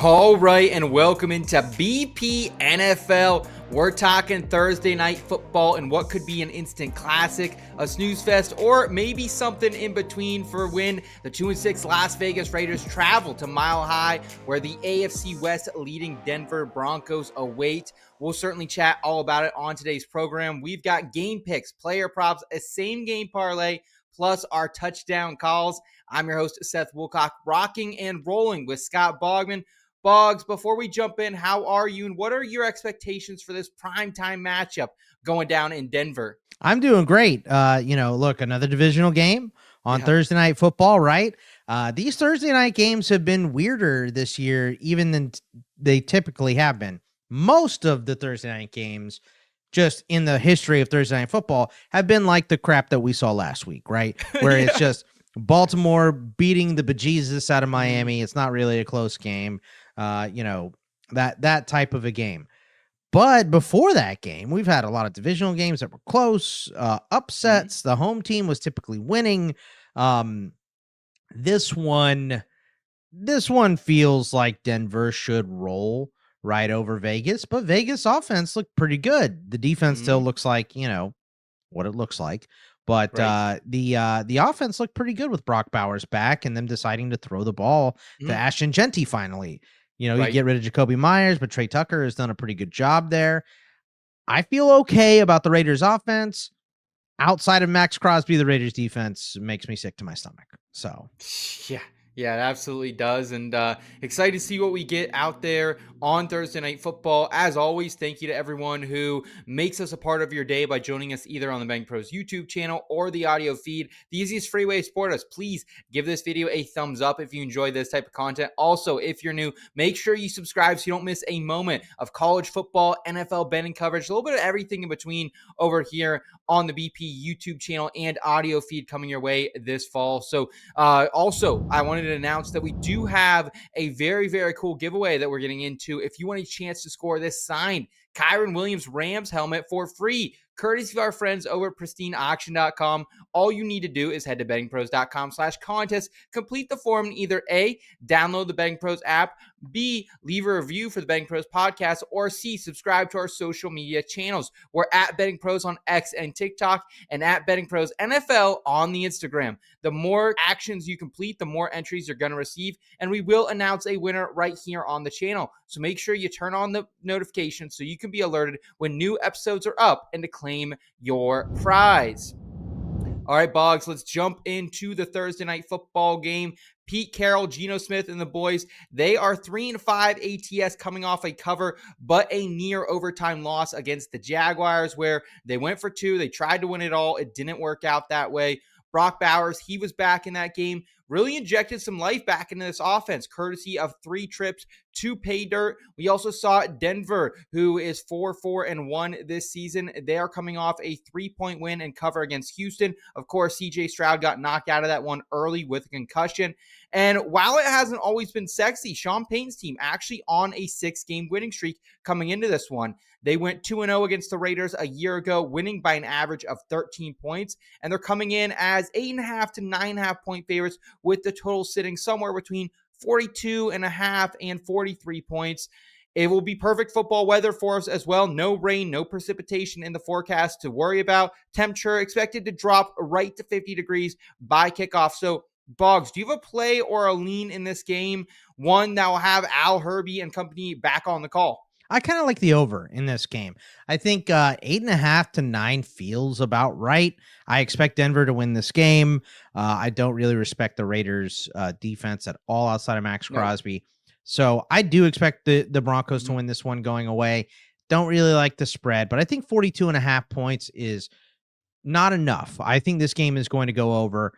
All right, and welcome into BP NFL. We're talking Thursday night football and what could be an instant classic, a snooze fest, or maybe something in between for when the 2-6 Las Vegas Raiders travel to Mile High, where the AFC West leading Denver Broncos await. We'll certainly chat all about it on today's program. We've got game picks, player props, a same game parlay, plus our touchdown calls. I'm your host, Seth Woolcock, rocking and rolling with Scott Bogman. Boggs, before we jump in, how are you and what are your expectations for this primetime matchup going down in Denver? I'm doing great. Look, another divisional game on Thursday Night Football, right? These Thursday night games have been weirder this year, even than they typically have been. Most of the Thursday night games, just in the history of Thursday Night Football, have been like the crap that we saw last week, right? Where it's just Baltimore beating the bejesus out of Miami. It's not really a close game. That type of a game. But before that game, we've had a lot of divisional games that were close, upsets. The home team was typically winning. This one feels like Denver should roll right over Vegas, but Vegas offense looked pretty good. The defense still looks like, what it looks like. But the offense looked pretty good with Brock Bowers back and them deciding to throw the ball to Ashton Jeanty finally. You get rid of Jacoby Myers, but Trey Tucker has done a pretty good job there. I feel okay about the Raiders offense. Outside of Max Crosby, the Raiders defense makes me sick to my stomach. So, Yeah, it absolutely does. And excited to see what we get out there on Thursday Night Football. As always, thank you to everyone who makes us a part of your day by joining us either on the BettingPros YouTube channel or the audio feed. The easiest free way to support us. Please give this video a thumbs up if you enjoy this type of content. Also, if you're new, make sure you subscribe so you don't miss a moment of college football, NFL betting coverage, a little bit of everything in between over here on the BP YouTube channel and audio feed coming your way this fall. So also, I wanted to announce that we do have a very, very cool giveaway that we're getting into. If you want a chance to score this signed Kyron Williams Rams helmet for free, courtesy of our friends over at pristineauction.com. All you need to do is head to bettingpros.com/contest, complete the form, and either A, download the Betting Pros app, B, leave a review for the Betting Pros podcast, or C, subscribe to our social media channels. We're at Betting Pros on X and TikTok, and at Betting Pros NFL on the Instagram. The more actions you complete, the more entries you're going to receive, and we will announce a winner right here on the channel. So make sure you turn on the notifications so you can be alerted when new episodes are up and to claim your prize. All right, Boggs, let's jump into the Thursday night football game. Pete Carroll, Geno Smith, and the boys, they are 3-5 ATS coming off a cover, but a near overtime loss against the Jaguars where they went for two. They tried to win it all. It didn't work out that way. Brock Bowers, he was back in that game, really injected some life back into this offense, courtesy of 3 trips to pay dirt. We also saw Denver, who is 4-1 this season. They are coming off a 3-point win and cover against Houston. Of course, CJ Stroud got knocked out of that one early with a concussion. And while it hasn't always been sexy, Sean Payton's team actually on a 6-game winning streak coming into this one. They went 2-0 against the Raiders a year ago, winning by an average of 13 points. And they're coming in as 8.5 to 9.5 point favorites, with the total sitting somewhere between 42.5 and 43 points. It will be perfect football weather for us as well. No rain, no precipitation in the forecast to worry about. Temperature expected to drop right to 50 degrees by kickoff. So, Boggs, do you have a play or a lean in this game? One that will have Al Herbie and company back on the call. I kind of like the over in this game. I think 8.5 to 9 feels about right. I expect Denver to win this game. I don't really respect the Raiders defense at all outside of Max Crosby. So I do expect the Broncos to win this one going away. Don't really like the spread, but I think 42.5 points is not enough. I think this game is going to go over.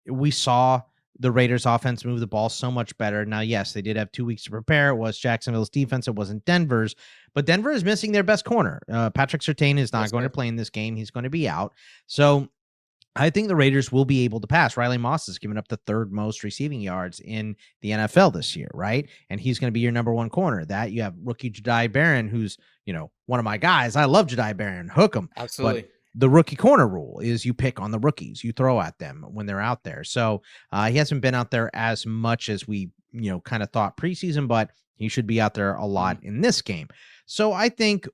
We saw the Raiders offense move the ball so much better. Now, yes, they did have 2 weeks to prepare. It was Jacksonville's defense. It wasn't Denver's, but Denver is missing their best corner. Patrick Surtain is not going to play in this game. He's going to be out. So I think the Raiders will be able to pass. Riley Moss has given up the 3rd most receiving yards in the NFL this year, right? And he's going to be your number 1 corner. That you have rookie Jedi Barron, who's, one of my guys. I love Jedi Barron. Hook him. Absolutely. But the rookie corner rule is you pick on the rookies. You throw at them when they're out there. So he hasn't been out there as much as we kind of thought preseason, but he should be out there a lot Mhm. in this game. So I think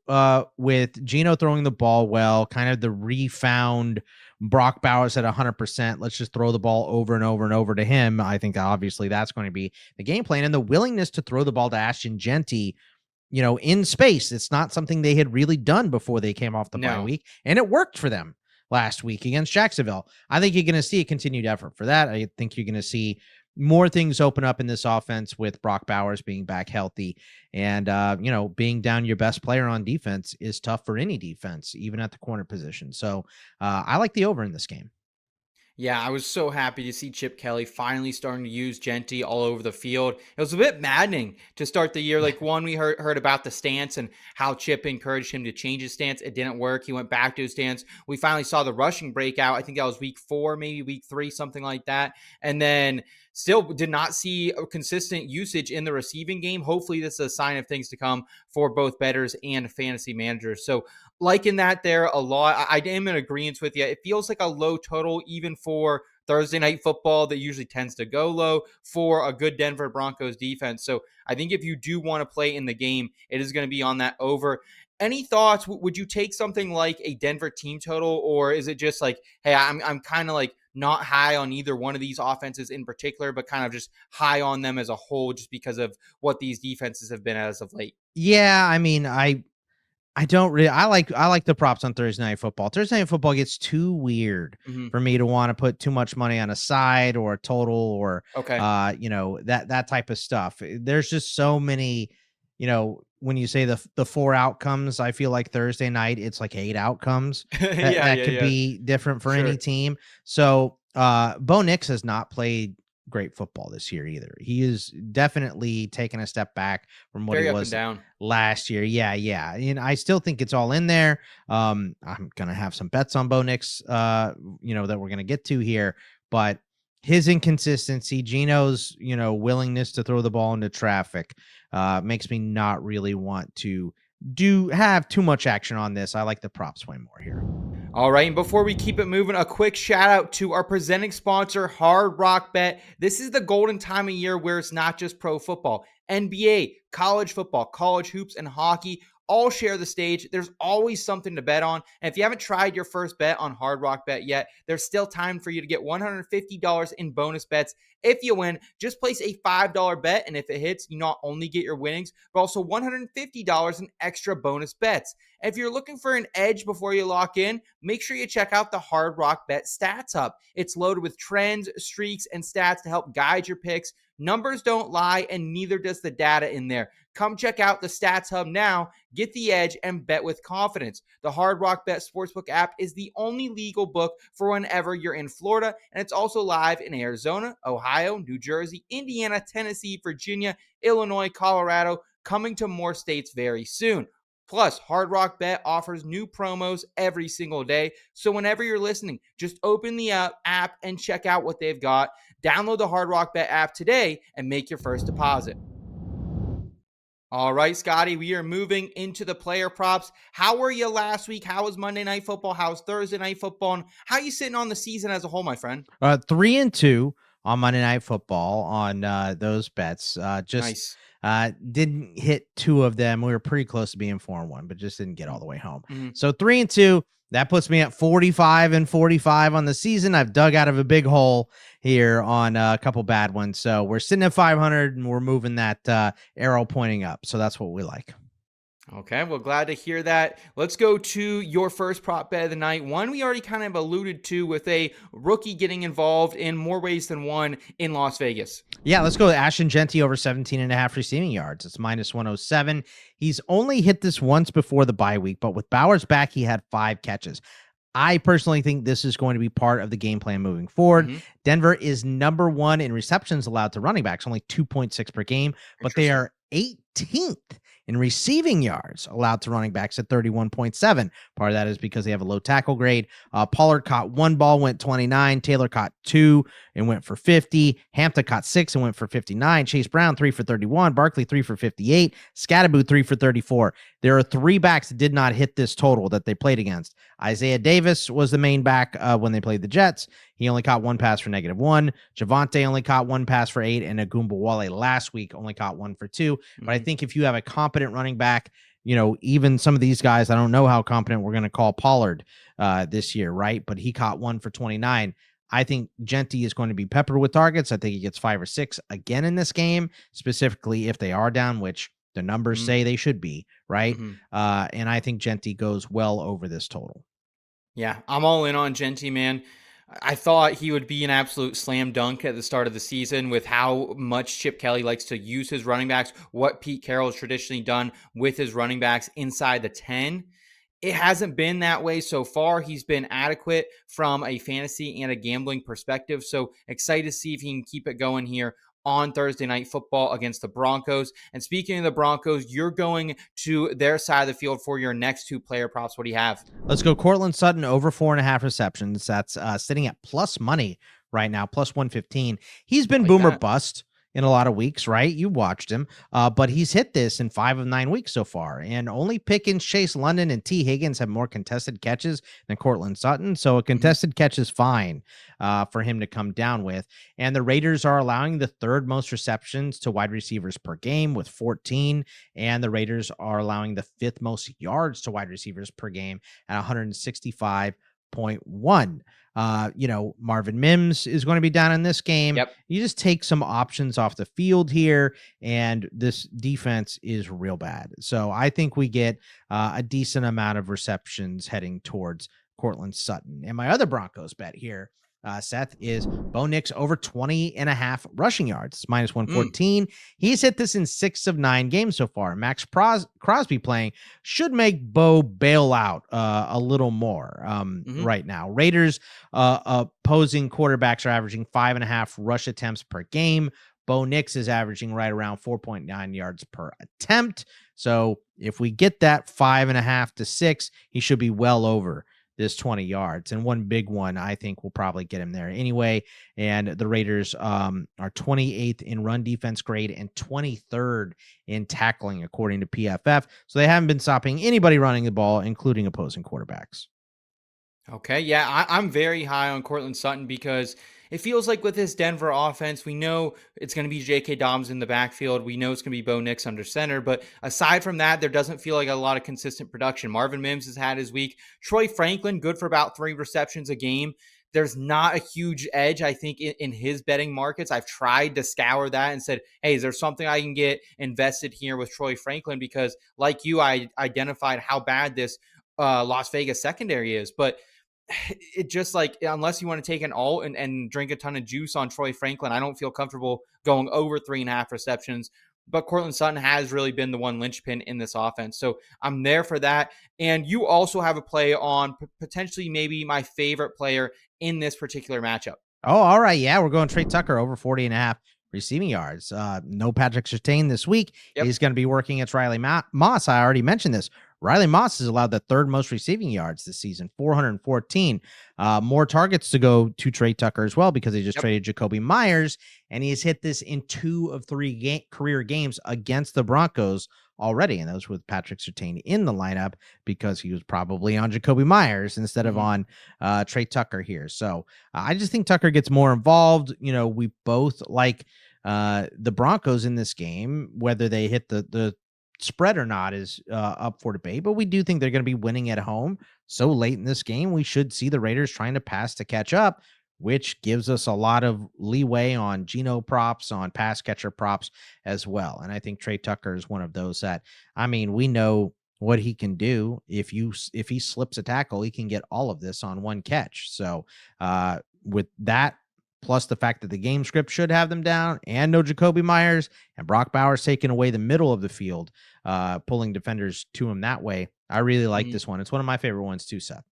with Geno throwing the ball well, kind of the refound Brock Bowers at 100%, let's just throw the ball over and over and over to him. I think obviously that's going to be the game plan, and the willingness to throw the ball to Ashton Jeanty, in space. It's not something they had really done before they came off the bye No. week, and it worked for them last week against Jacksonville. I think you're going to see a continued effort for that. I think you're going to see more things open up in this offense with Brock Bowers being back healthy. And, being down your best player on defense is tough for any defense, even at the corner position. So I like the over in this game. Yeah, I was so happy to see Chip Kelly finally starting to use Jeanty all over the field. It was a bit maddening to start the year. Like, one, we heard about the stance and how Chip encouraged him to change his stance. It didn't work. He went back to his stance. We finally saw the rushing breakout. I think that was week 4, maybe week 3, something like that. And then still did not see a consistent usage in the receiving game. Hopefully, this is a sign of things to come for both bettors and fantasy managers. So, liking that there a lot. I am in agreement with you. It feels like a low total, even for Thursday night football that usually tends to go low for a good Denver Broncos defense. So I think if you do want to play in the game, it is going to be on that over. Any thoughts? Would you take something like a Denver team total, or is it just like, hey, I'm kind of like not high on either one of these offenses in particular, but kind of just high on them as a whole, just because of what these defenses have been as of late? Yeah, I mean, I don't really. I like the props on Thursday Night Football. Thursday Night Football gets too weird Mhm. for me to want to put too much money on a side or a total or Okay. that type of stuff. There's just so many. When you say the 4 outcomes, I feel like Thursday night it's like 8 outcomes that Yeah, that yeah, could yeah. be different for any Sure. team. So Bo Nix has not played great football this year either. He is definitely taken a step back from what he Very up and was down. last year. Yeah, yeah. And I still think it's all in there. I'm gonna have some bets on Bo Nix, that we're gonna get to here, but his inconsistency, Geno's, willingness to throw the ball into traffic, makes me not really want to have too much action on this. I like the props way more here. All right, and before we keep it moving, a quick shout out to our presenting sponsor, Hard Rock Bet. This is the golden time of year where it's not just pro football. NBA, college football, college hoops, and hockey all share the stage. There's always something to bet on. And if you haven't tried your first bet on Hard Rock Bet yet, there's still time for you to get $150 in bonus bets. If you win, just place a $5 bet, and if it hits, you not only get your winnings, but also $150 in extra bonus bets. If you're looking for an edge before you lock in, make sure you check out the Hard Rock Bet Stats Hub. It's loaded with trends, streaks, and stats to help guide your picks. Numbers don't lie, and neither does the data in there. Come check out the Stats Hub now, get the edge, and bet with confidence. The Hard Rock Bet Sportsbook app is the only legal book for whenever you're in Florida, and it's also live in Arizona, Ohio, New Jersey, Indiana, Tennessee, Virginia, Illinois, Colorado, coming to more states very soon. Plus, Hard Rock Bet offers new promos every single day. So whenever you're listening, just open the app and check out what they've got. Download the Hard Rock Bet app today and make your first deposit. All right, Scotty, we are moving into the player props. How were you last week? How was Monday Night Football? How was Thursday Night Football? And how are you sitting on the season as a whole, my friend? 3-2 on Monday Night Football on those bets. Just Nice. didn't hit 2 of them. We were pretty close to being 4-1, but just didn't get all the way home. Mhm. So 3-2. That puts me at 45-45 on the season. I've dug out of a big hole here on a couple bad ones. So we're sitting at 500 and we're moving that arrow pointing up. So that's what we like. Okay, well, glad to hear that. Let's go to your first prop bet of the night. One we already kind of alluded to, with a rookie getting involved in more ways than one in Las Vegas. Yeah, let's go with Ashton Jeanty over 17.5 receiving yards. It's minus 107. He's only hit this once before the bye week, but with Bowers back, he had 5 catches. I personally think this is going to be part of the game plan moving forward. Mhm. Denver is number 1 in receptions allowed to running backs, only 2.6 per game, but they are 18th 15th in receiving yards allowed to running backs at 31.7. Part of that is because they have a low tackle grade. Pollard caught 1 ball, went 29. Taylor caught 2 and went for 50. Hampton caught 6 and went for 59. Chase Brown 3 for 31. Barkley 3 for 58. Scatterboo 3 for 34. There are 3 backs that did not hit this total that they played against. Isaiah Davis was the main back when they played the Jets. He only caught 1 pass for -1. Javonte only caught 1 pass for 8, and Agumbawale last week only caught 1 for 2. But I think if you have a competent running back, even some of these guys, I don't know how competent we're going to call Pollard this year, right? But he caught 1 for 29. I think Jeanty is going to be peppered with targets. I think he gets 5 or 6 again in this game, specifically if they are down, which the numbers say they should be, right? And I think Jeanty goes well over this total. Yeah, I'm all in on Jeanty, man. I thought he would be an absolute slam dunk at the start of the season with how much Chip Kelly likes to use his running backs, what Pete Carroll has traditionally done with his running backs inside the 10. It hasn't been that way so far. He's been adequate from a fantasy and a gambling perspective. So excited to see if he can keep it going here on Thursday Night Football against the Broncos. And speaking of the Broncos, you're going to their side of the field for your next 2 player props. What do you have? Let's go Courtland Sutton over 4.5 receptions. That's sitting at plus money right now, plus 115. He's been boomer bust in a lot of weeks, right? You watched him, but he's hit this in 5 of 9 weeks so far. And only Pickens, Chase London, and T. Higgins have more contested catches than Courtland Sutton. So a contested catch is fine for him to come down with. And the Raiders are allowing the 3rd most receptions to wide receivers per game with 14. And the Raiders are allowing the 5th most yards to wide receivers per game at 165.1. Marvin Mims is going to be down in this game. Yep. You just take some options off the field here, and this defense is real bad. So I think we get a decent amount of receptions heading towards Courtland Sutton. And my other Broncos bet here, Seth, is Bo Nix over 20.5 rushing yards. It's minus 114. He's hit this in 6 of 9 games so far. Max Crosby playing should make Bo bail out a little more right now. Raiders opposing quarterbacks are averaging 5.5 rush attempts per game. Bo Nix is averaging right around 4.9 yards per attempt. So if we get that 5.5 to 6, he should be well over this 20 yards. And one big one, I think, will probably get him there anyway. And the Raiders are 28th in run defense grade and 23rd in tackling, according to PFF. So they haven't been stopping anybody running the ball, including opposing quarterbacks. Okay, yeah, I'm very high on Courtland Sutton because it feels like with this Denver offense, we know it's going to be J.K. Dobbins in the backfield. We know it's going to be Bo Nix under center. But aside from that, there doesn't feel like a lot of consistent production. Marvin Mims has had his week. Troy Franklin, good for about 3 receptions a game. There's not a huge edge, I think, in his betting markets. I've tried to scour that and said, hey, is there something I can get invested here with Troy Franklin? Because like you, I identified how bad this Las Vegas secondary is. But it just like, unless you want to take an alt and drink a ton of juice on Troy Franklin, I don't feel comfortable going over 3.5 receptions. But Courtland Sutton has really been the one linchpin in this offense. So I'm there for that. And you also have a play on potentially maybe my favorite player in this particular matchup. Oh, all right. Yeah, we're going Trey Tucker over 40.5 receiving yards. No Patrick Surtain this week. Yep. He's going to be working against Riley Moss. I already mentioned this. Riley Moss has allowed the 3rd most receiving yards this season, 414. More targets to go to Trey Tucker as well because they just traded Jacoby Myers, and he has hit this in 2 of 3 career games against the Broncos already, and those with Patrick Surtain in the lineup because he was probably on Jacoby Myers instead of on Trey Tucker here. So I just think Tucker gets more involved. We both like the Broncos in this game, whether they hit the spread or not is up for debate, but we do think they're going to be winning at home. So late in this game, we should see the Raiders trying to pass to catch up, which gives us a lot of leeway on Geno props, on pass catcher props as well. And I think Trey Tucker is one of those that, we know what he can do. If he slips a tackle, he can get all of this on one catch. So with that, plus the fact that the game script should have them down and no Jacoby Myers and Brock Bowers taking away the middle of the field, pulling defenders to him that way. I really like this one. It's one of my favorite ones too, Seth.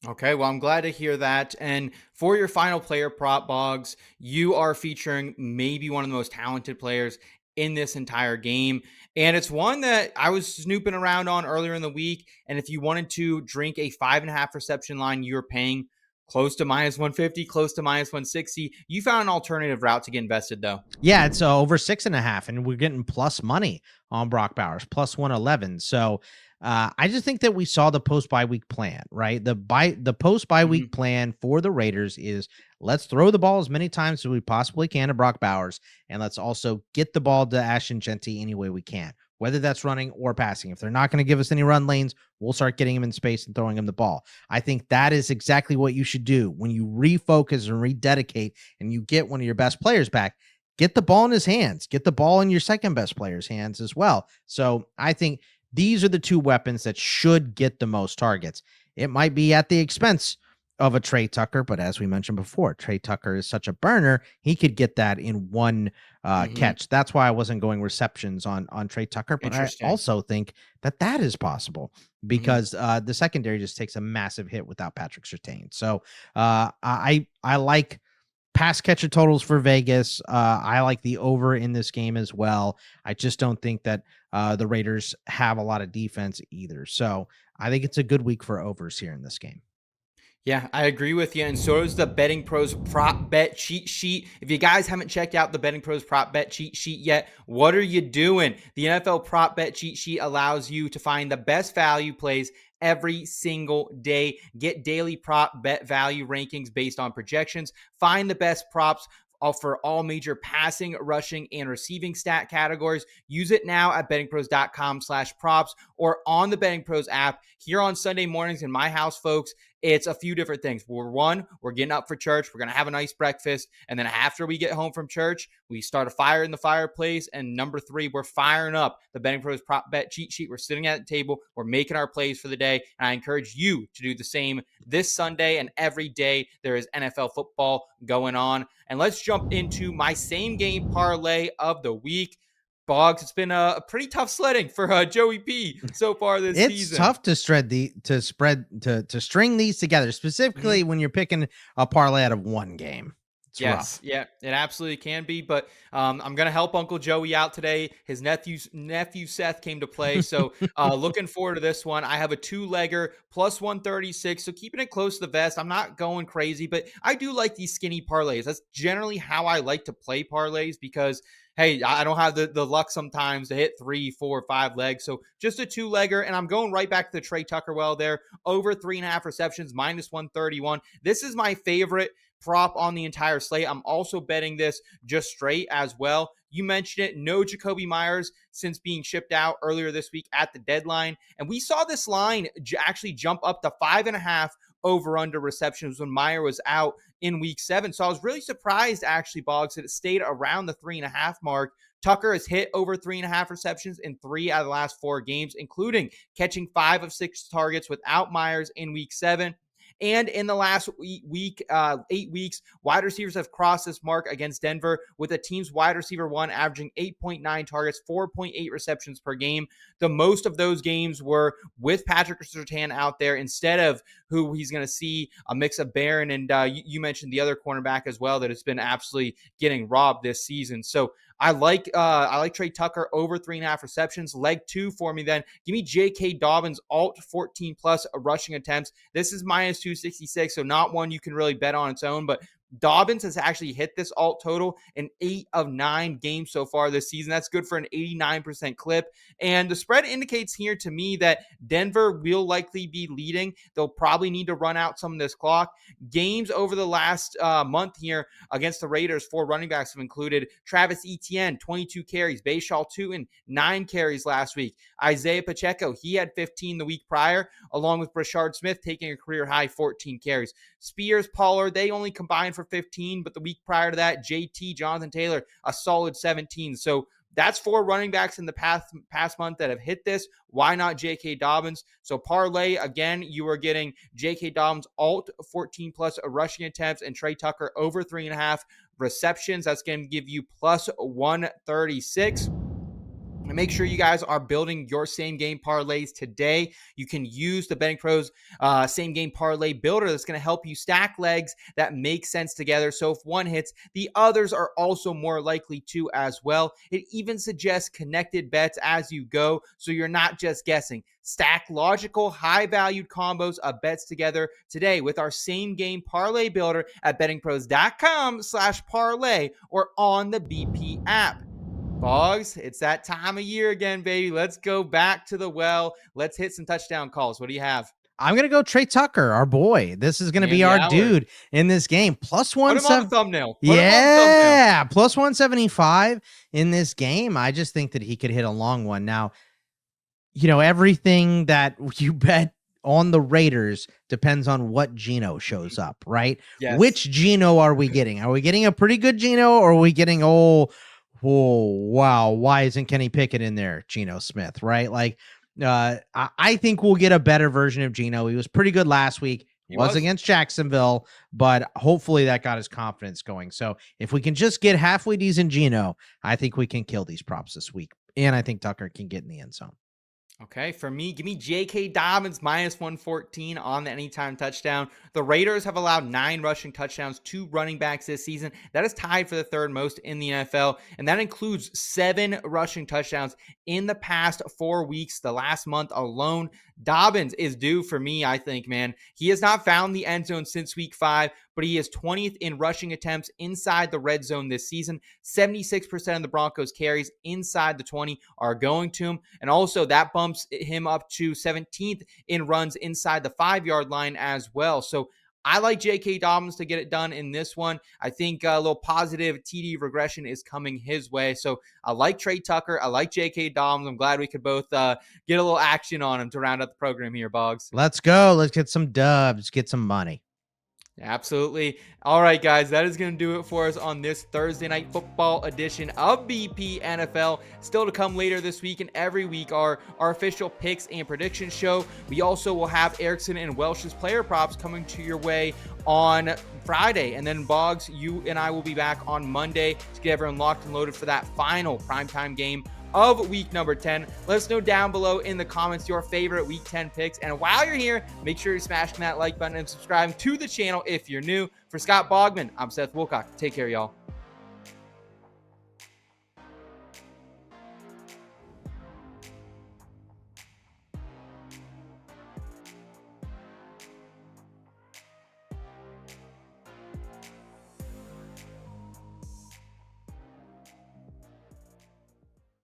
Okay, well, I'm glad to hear that. And for your final player prop, Boggs, you are featuring maybe one of the most talented players in this entire game. And it's one that I was snooping around on earlier in the week. And if you wanted to drink a 5.5 reception line, you're paying close to minus 150, close to minus 160. You found an alternative route to get invested, though. Yeah, it's over 6.5, and we're getting plus money on Brock Bowers, plus 111. So I just think that we saw the post bye week plan, right? The post bye week plan for the Raiders is let's throw the ball as many times as we possibly can to Brock Bowers, and let's also get the ball to Ashton Jeanty any way we can, whether that's running or passing. If they're not going to give us any run lanes, we'll start getting him in space and throwing him the ball. I think that is exactly what you should do when you refocus and rededicate and you get one of your best players back. Get the ball in his hands. Get the ball in your second best player's hands as well. So I think these are the two weapons that should get the most targets. It might be at the expense of a Trey Tucker, but as we mentioned before, Trey Tucker is such a burner, he could get that in one catch. That's why I wasn't going receptions on Trey Tucker, but I also think that is possible because the secondary just takes a massive hit without Patrick Surtain. So I like pass catcher totals for Vegas. I like the over in this game as well. I just don't think that the Raiders have a lot of defense either. So I think it's a good week for overs here in this game. Yeah, I agree with you. And so is the BettingPros prop bet cheat sheet. If you guys haven't checked out the BettingPros prop bet cheat sheet yet, what are you doing? The NFL prop bet cheat sheet allows you to find the best value plays every single day. Get daily prop bet value rankings based on projections. Find the best props for all major passing, rushing, and receiving stat categories. Use it now at bettingpros.com/props or on the Betting Pros app. Here on Sunday mornings in my house, folks, it's a few different things. We're getting up for church. We're going to have a nice breakfast. And then after we get home from church, we start a fire in the fireplace. And number 3, we're firing up the Betting Pros prop bet cheat sheet. We're sitting at the table. We're making our plays for the day. And I encourage you to do the same this Sunday and every day there is NFL football going on. And let's jump into my same game parlay of the week. Boggs, it's been a pretty tough sledding for Joey P so far this season. It's tough to string these together, specifically when you're picking a parlay out of one game. It's rough. Yeah, it absolutely can be. But I'm going to help Uncle Joey out today. His nephew Seth came to play. So looking forward to this one. I have a 2-legger plus 136. So keeping it close to the vest. I'm not going crazy, but I do like these skinny parlays. That's generally how I like to play parlays because, hey, I don't have the luck sometimes to hit 3, 4, 5 legs. So just a 2-legger. And I'm going right back to the Trey Tucker well there. Over 3.5 receptions, minus 131. This is my favorite prop on the entire slate. I'm also betting this just straight as well. You mentioned it. No Jacoby Myers since being shipped out earlier this week at the deadline. And we saw this line actually jump up to 5.5 over under receptions when Meyer was out in week 7. So I was really surprised actually, Boggs, that it stayed around the 3.5 mark. Tucker has hit over 3.5 receptions in 3 out of the last 4 games, including catching 5 of 6 targets without Myers in week 7. And in the last 8 weeks, wide receivers have crossed this mark against Denver, with a team's wide receiver 1 averaging 8.9 targets, 4.8 receptions per game. The most of those games were with Patrick Surtain out there instead of who he's going to see, a mix of Barron and you mentioned the other cornerback as well that has been absolutely getting robbed this season. So I like Trey Tucker over 3.5 receptions. Leg 2 for me then. Give me J.K. Dobbins alt 14 plus rushing attempts. This is minus 266, so not one you can really bet on its own, but Dobbins has actually hit this alt total in 8 of 9 games so far this season. That's good for an 89% clip. And the spread indicates here to me that Denver will likely be leading. They'll probably need to run out some of this clock. Games over the last month here against the Raiders for running backs have included Travis Etienne, 22 carries, Bashaw 2 and 9 carries last week. Isaiah Pacheco, he had 15 the week prior, along with Brashard Smith taking a career high 14 carries. Spears, Pollard, they only combined for 15, but the week prior to that, JT, Jonathan Taylor, a solid 17. So that's 4 running backs in the past month that have hit this. Why not J.K. Dobbins? So parlay, again, you are getting J.K. Dobbins alt 14 plus rushing attempts and Trey Tucker over 3.5 receptions. That's going to give you plus 136. And make sure you guys are building your same game parlays today. You can use the Betting Pros same game parlay builder that's going to help you stack legs that make sense together. So if one hits, the others are also more likely to as well. It even suggests connected bets as you go, so you're not just guessing. Stack logical, high-valued combos of bets together today with our same game parlay builder at bettingpros.com/parlay or on the BP app. Boggs, it's that time of year again, baby. Let's go back to the well. Let's hit some touchdown calls. What do you have? I'm going to go Trey Tucker, our boy. This is going to be Andy our Howard. dude in this game. Plus Put him on the 170. thumbnail. Put him on the thumbnail. Yeah, plus 175 in this game. I just think that he could hit a long one. Now, everything that you bet on the Raiders depends on what Geno shows up, right? Yes. Which Geno are we getting? Are we getting a pretty good Geno, or are we getting, oh, wow, why isn't Kenny Pickett in there? Geno Smith, right? Like, I think we'll get a better version of Geno. He was pretty good last week. He was against Jacksonville, but hopefully that got his confidence going. So if we can just get halfway decent Geno, I think we can kill these props this week. And I think Tucker can get in the end zone. Okay, for me, give me J.K. Dobbins minus 114 on the anytime touchdown. The Raiders have allowed 9 rushing touchdowns to running backs this season. That is tied for the third most in the NFL, and that includes 7 rushing touchdowns in the past 4 weeks, the last month alone. Dobbins is due for me, I think, man. He has not found the end zone since week 5, but he is 20th in rushing attempts inside the red zone this season. 76% of the Broncos carries inside the 20 are going to him, and also that bumps him up to 17th in runs inside the 5-yard line as well. So I like J.K. Dobbins to get it done in this one. I think a little positive TD regression is coming his way. So I like Trey Tucker. I like J.K. Dobbins. I'm glad we could both get a little action on him to round out the program here, Boggs. Let's go. Let's get some dubs. Get some money. Absolutely. All right, guys, that is going to do it for us on this Thursday night football edition of BP NFL. Still to come later this week and every week are our official picks and predictions show. We also will have Erickson and Welsh's player props coming to your way on Friday. And then Boggs, you and I will be back on Monday to get everyone locked and loaded for that final primetime game of week number 10. Let us know down below in the comments your favorite week 10 picks. And while you're here, make sure you're smashing that like button and subscribing to the channel if you're new. For Scott Bogman, I'm Seth Woolcock. Take care, y'all.